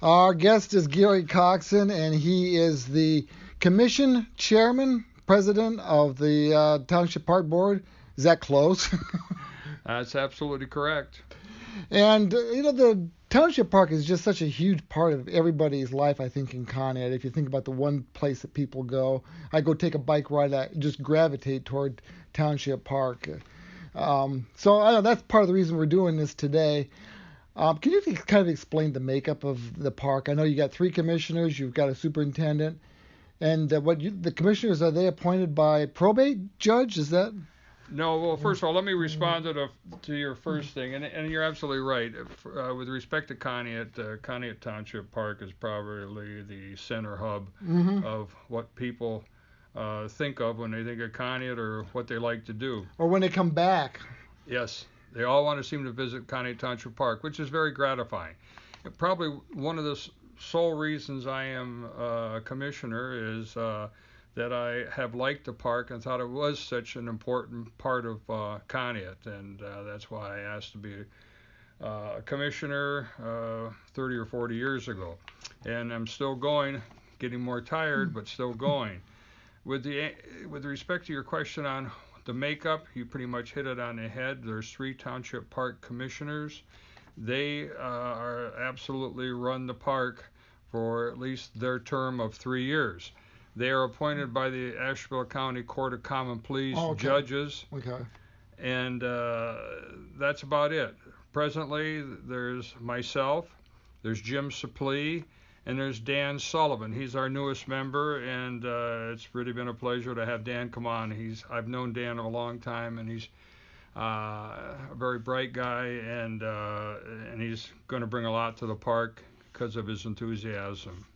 Our guest is Gary Coxon, and he is the commission chairman, president of the Township Park Board. Is that close? That's absolutely correct. And, the Township Park is just such a huge part of everybody's life, I think, in Conneaut. If you think about the one place that people go, I go take a bike ride, I just gravitate toward Township Park. So I know that's part of the reason we're doing this today. Can you kind of explain the makeup of the park? I know you got 3 commissioners, you've got a superintendent, and the commissioners, are they appointed by probate judge? Is that? No, well, first of all, let me respond to your first thing, and you're absolutely right. With respect to Conneaut Township Park is probably the center hub of what people think of when they think of Conneaut or what they like to do. Or when they come back. Yes, they all want to seem to visit Conneaut Township Park, which is very gratifying. Probably one of the sole reasons I am a commissioner is that I have liked the park and thought it was such an important part of Conneaut, and that's why I asked to be a commissioner 30 or 40 years ago. And I'm still going, getting more tired, but still going. With respect to your question on the makeup, you pretty much hit it on the head. There's 3 Township Park commissioners. They are absolutely run the park for at least their term of 3 years. They are appointed by the Asheville County Court of Common Pleas judges. Okay. And that's about it. Presently, there's myself, there's Jim Suplee, and there's Dan Sullivan. He's our newest member, and it's really been a pleasure to have Dan come on. I've known Dan a long time, and he's a very bright guy, and he's going to bring a lot to the park because of his enthusiasm.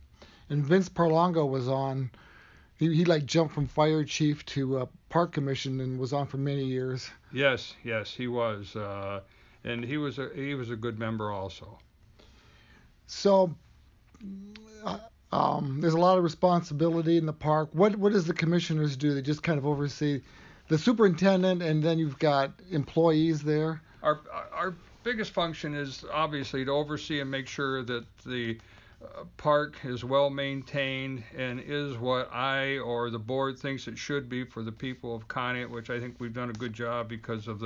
And Vince Parlango was on. He like jumped from fire chief to park commission and was on for many years. Yes, he was, and he was a good member also. So there's a lot of responsibility in the park. What does the commissioners do? They just kind of oversee the superintendent, and then you've got employees there. Our biggest function is obviously to oversee and make sure that the park is well maintained and is what I or the board thinks it should be for the people of Conneaut, which I think we've done a good job because of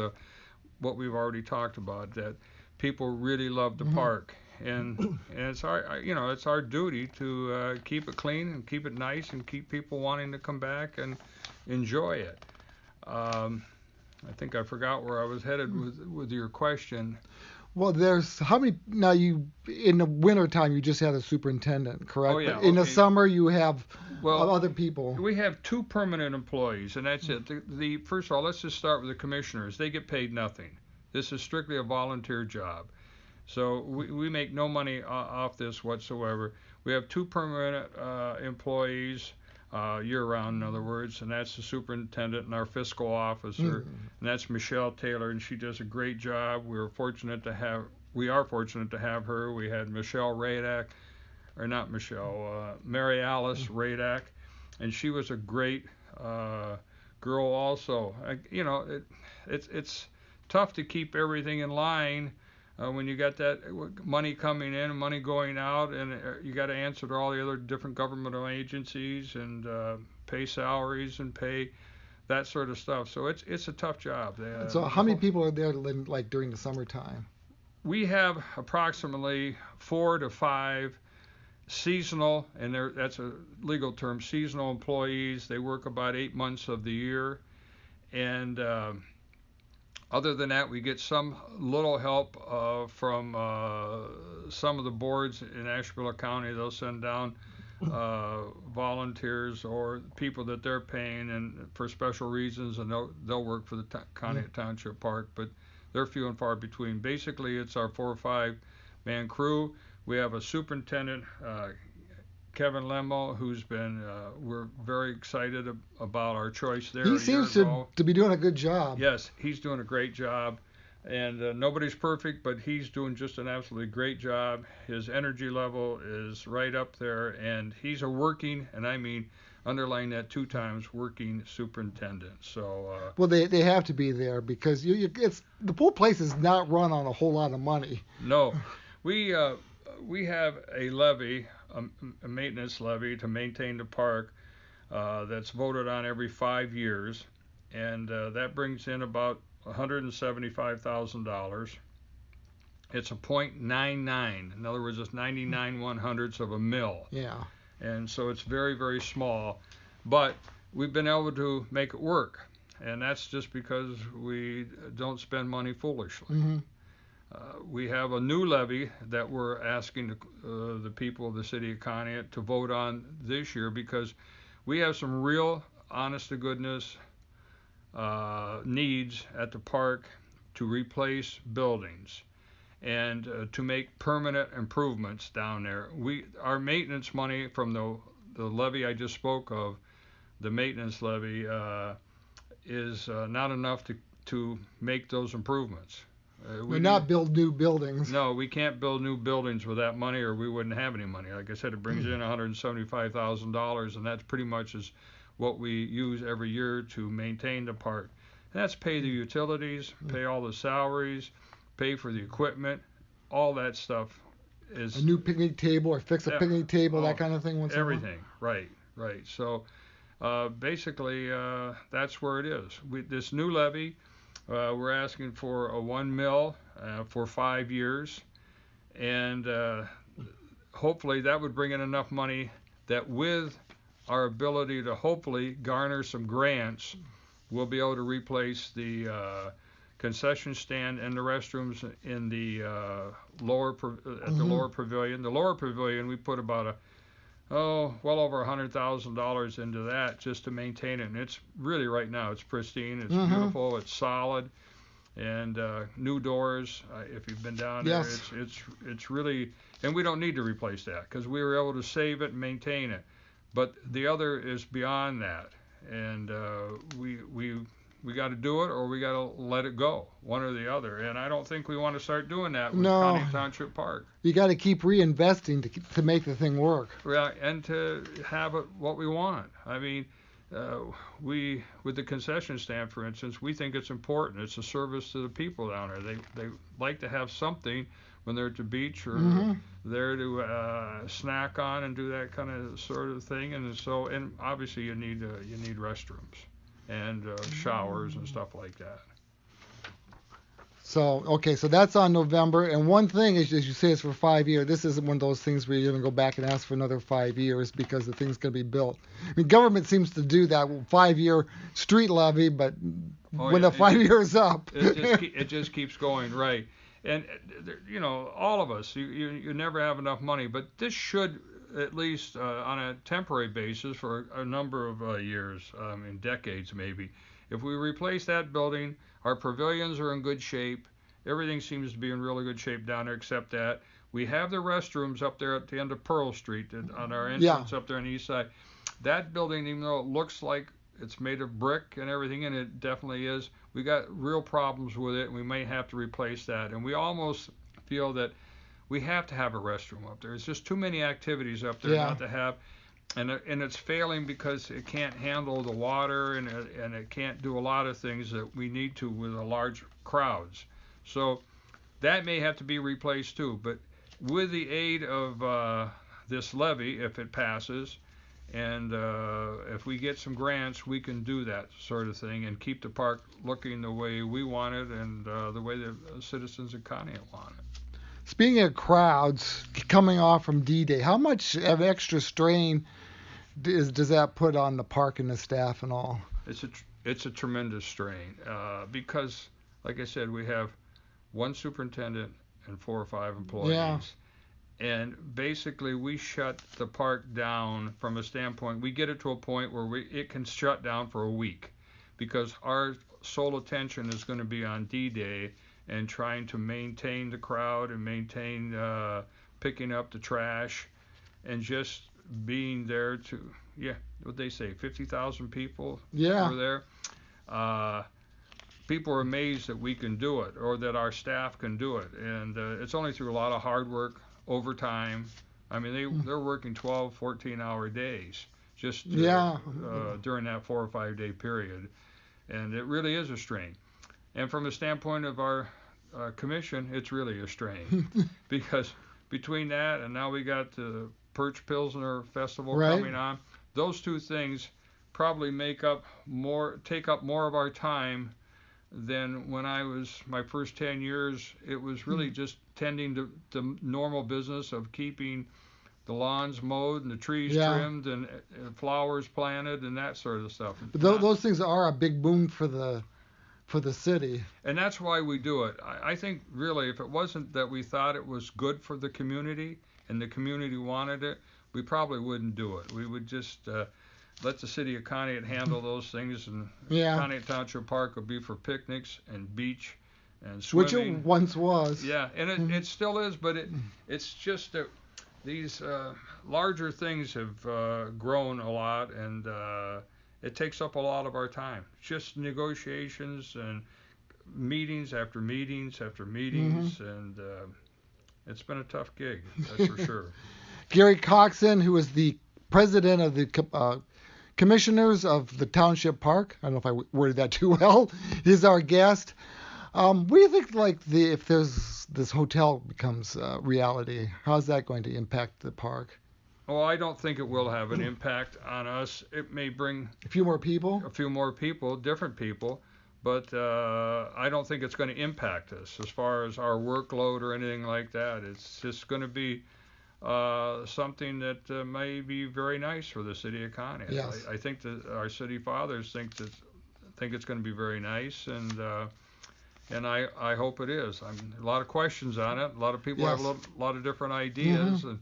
what we've already talked about, that people really love the park, and it's our duty to keep it clean and keep it nice and keep people wanting to come back and enjoy it. I think I forgot where I was headed with your question. Well, there's how many now? In the wintertime you just have a superintendent, correct? Oh, yeah. But in the summer you have other people. We have 2 permanent employees, and that's it. First of all, let's just start with the commissioners. They get paid nothing. This is strictly a volunteer job, so we make no money off this whatsoever. We have 2 permanent employees. Year-round, in other words, and that's the superintendent and our fiscal officer, and that's Michelle Taylor, and she does a great job. We are fortunate to have her. We had Mary Alice Radak, and she was a great girl also. It's tough to keep everything in line when you got that money coming in and money going out, and you got to answer to all the other different governmental agencies and pay salaries and pay that sort of stuff. So it's a tough job. So how many people are there like during the summertime? We have approximately 4 to 5 seasonal, and that's a legal term, seasonal employees. They work about 8 months of the year, and other than that, we get some little help from some of the boards in Asheville County. They'll send down volunteers or people that they're paying and for special reasons, and they'll work for the Conneaut Township Park, but they're few and far between. Basically, it's our 4 or 5 man crew. We have a superintendent, Kevin Lemmo, who's been, we're very excited about our choice there. He seems to be doing a good job. Yes, he's doing a great job. And nobody's perfect, but he's doing just an absolutely great job. His energy level is right up there, and he's a working, and I mean, underline that 2 times, working superintendent. So well, they have to be there because it's the whole place is not run on a whole lot of money. No, we we have a levy, a maintenance levy to maintain the park that's voted on every 5 years, and that brings in about $175,000. It's a .99. In other words, it's 99/100ths of a mil. Yeah. And so it's very, very small. But we've been able to make it work. And that's just because we don't spend money foolishly. Mm-hmm. We have a new levy that we're asking the people of the city of Conneaut to vote on this year, because we have some real, honest to goodness needs at the park to replace buildings and to make permanent improvements down there. Our maintenance money from the levy I just spoke of, the maintenance levy, is not enough to make those improvements. We not build new buildings. No, we can't build new buildings with that money, or we wouldn't have any money. Like I said, it brings in $175,000, and that's pretty much is what we use every year to maintain the park. And that's pay the utilities, pay all the salaries, pay for the equipment, all that stuff is a new picnic table, or fix a picnic table, that kind of thing. Everything, right. So basically, that's where it is. This new levy, we're asking for a 1 mil for 5 years, and hopefully that would bring in enough money that, with our ability to hopefully garner some grants, we'll be able to replace the concession stand and the restrooms in the lower pavilion. The lower pavilion, we put about well over $100,000 into that just to maintain it. And it's really, right now, it's pristine, it's beautiful, it's solid, and new doors. If you've been down there, it's really, and we don't need to replace that because we were able to save it and maintain it. But the other is beyond that, and we got to do it, or we got to let it go, one or the other. And I don't think we want to start doing that with Conneaut Township Park. You got to keep reinvesting to make the thing work. Yeah, and to have it what we want. I mean, with the concession stand, for instance, we think it's important. It's a service to the people down there. They like to have something when they're at the beach or there to snack on and do that kind of sort of thing. And so, and obviously you need restrooms and showers and stuff like that. So, okay, so that's on November. And one thing is, as you say, it's for 5 years. This isn't one of those things where you're going to go back and ask for another 5 years because the thing's going to be built. I mean, government seems to do that 5-year street levy, but when the 5 years up. It just keeps going, right. And, all of us, you never have enough money, but this should, at least on a temporary basis for a number of years, decades maybe. If we replace that building, our pavilions are in good shape. Everything seems to be in really good shape down there, except that we have the restrooms up there at the end of Pearl Street on our entrance up there on the east side. That building, even though it looks like it's made of brick and everything, and it definitely is, we got real problems with it, and we may have to replace that. And we almost feel that we have to have a restroom up there. It's just too many activities up there not to have. And it's failing because it can't handle the water, and it can't do a lot of things that we need to with the large crowds. So that may have to be replaced too. But with the aid of this levy, if it passes, and if we get some grants, we can do that sort of thing and keep the park looking the way we want it and the way the citizens of Conneaut want it. Speaking of crowds coming off from D-Day, how much of extra strain does that put on the park and the staff and all? It's a tremendous strain because, like I said, we have one superintendent and 4 or 5 employees. Yeah. And basically, we shut the park down from a standpoint. We get it to a point where it can shut down for a week because our sole attention is going to be on D-Day and trying to maintain the crowd and maintain picking up the trash and just being there to, what they say, 50,000 people were there. People are amazed that we can do it or that our staff can do it. And it's only through a lot of hard work, overtime. I mean, they're working 12, 14-hour days just during that 4 or 5 day period. And it really is a strain. And from the standpoint of our commission, it's really a strain because between that and now we got the Perch Pilsner Festival Right. coming on, those two things probably take up more of our time than when I was my first 10 years. It was really just tending to the normal business of keeping the lawns mowed and the trees Yeah. trimmed and flowers planted and that sort of stuff. But those things are a big boom for the city. And that's why we do it. I think really if it wasn't that we thought it was good for the community and the community wanted it, we probably wouldn't do it. We would just let the city of Conneaut handle those things, and Yeah. Conneaut Township Park would be for picnics and beach and swimming. Which it once was. Yeah, and it still is, but it's just that these larger things have grown a lot, and it takes up a lot of our time. Just negotiations and meetings after meetings after meetings, and it's been a tough gig, that's for sure. Gary Coxon, who is the president of the commissioners of the Township Park. I don't know if I worded that too well. He's our guest. What do you think, if this hotel becomes reality, how's that going to impact the park? Well, I don't think it will have an impact on us. It may bring a few more people, different people, but I don't think it's going to impact us as far as our workload or anything like that. It's just going to be something that may be very nice for the city of Conneaut. Yes. I think that our city fathers think it's going to be very nice, and I hope it is. A lot of questions on it. A lot of people Yes. have a lot of different ideas, and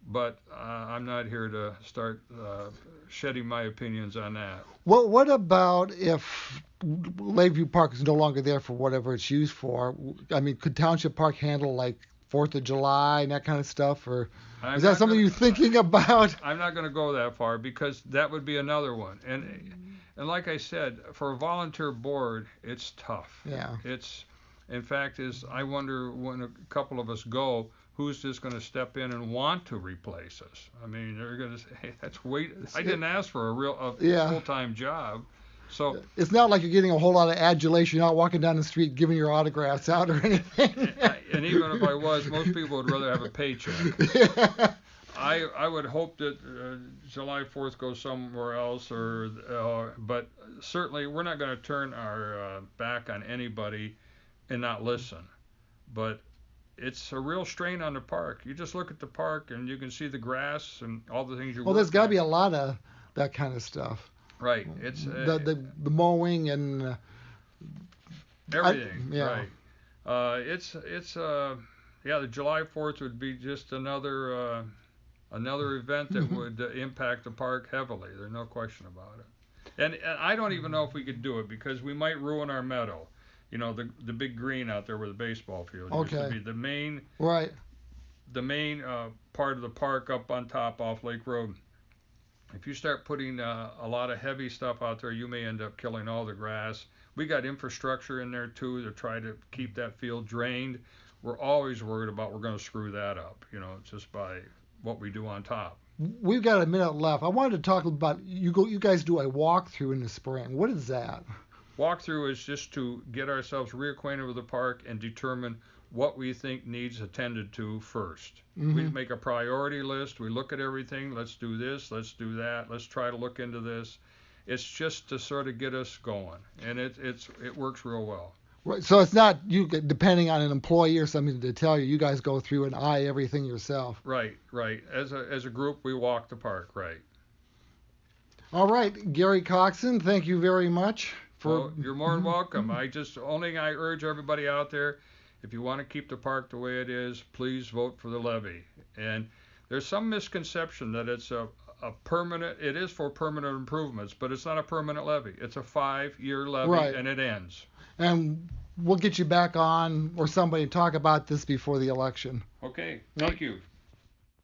but I'm not here to start shedding my opinions on that. Well, what about if Lakeview Park is no longer there for whatever it's used for? I mean, could Township Park handle 4th of July and that kind of stuff, or is that something you're thinking about? I'm not going to go that far because that would be another one. And like I said, for a volunteer board, it's tough. Yeah. In fact, I wonder when a couple of us go, who's just going to step in and want to replace us? I mean, they're going to say, hey, I didn't ask for a full-time job. So it's not like you're getting a whole lot of adulation. You're not walking down the street giving your autographs out or anything. And even if I was, most people would rather have a paycheck. I would hope that July 4th goes somewhere else, but certainly we're not going to turn our back on anybody and not listen. But it's a real strain on the park. You just look at the park and you can see the grass and all the things you. Well, there's got to be a lot of that kind of stuff. Right. It's the mowing and everything. Yeah. Right. The July 4th would be just another event that would impact the park heavily. There's no question about it. And I don't even know if we could do it because we might ruin our meadow. The big green out there where the baseball field used to be. The main part of the park up on top off Lake Road. If you start putting a lot of heavy stuff out there, you may end up killing all the grass. We got infrastructure in there too to try to keep that field drained. We're always worried about we're going to screw that up, just by what we do on top. We've got a minute left. I wanted to talk about you guys do a walkthrough in the spring. What is that? Walkthrough is just to get ourselves reacquainted with the park and determine what we think needs attended to first. We make a priority list. We look at everything. Let's do this. Let's do that. Let's try to look into this. It's just to sort of get us going, and it works real well. Right. So it's not you depending on an employee or something to tell you. You guys go through and eye everything yourself. Right. As a group, we walk the park. Right. All right, Gary Coxon, thank you very much. Well, you're more than welcome. I urge everybody out there, if you want to keep the park the way it is, please vote for the levy. And there's some misconception that it's a permanent. It is for permanent improvements, but it's not a permanent levy. It's a 5-year levy, and it ends. And we'll get you back on or somebody to talk about this before the election. Okay. Thank you.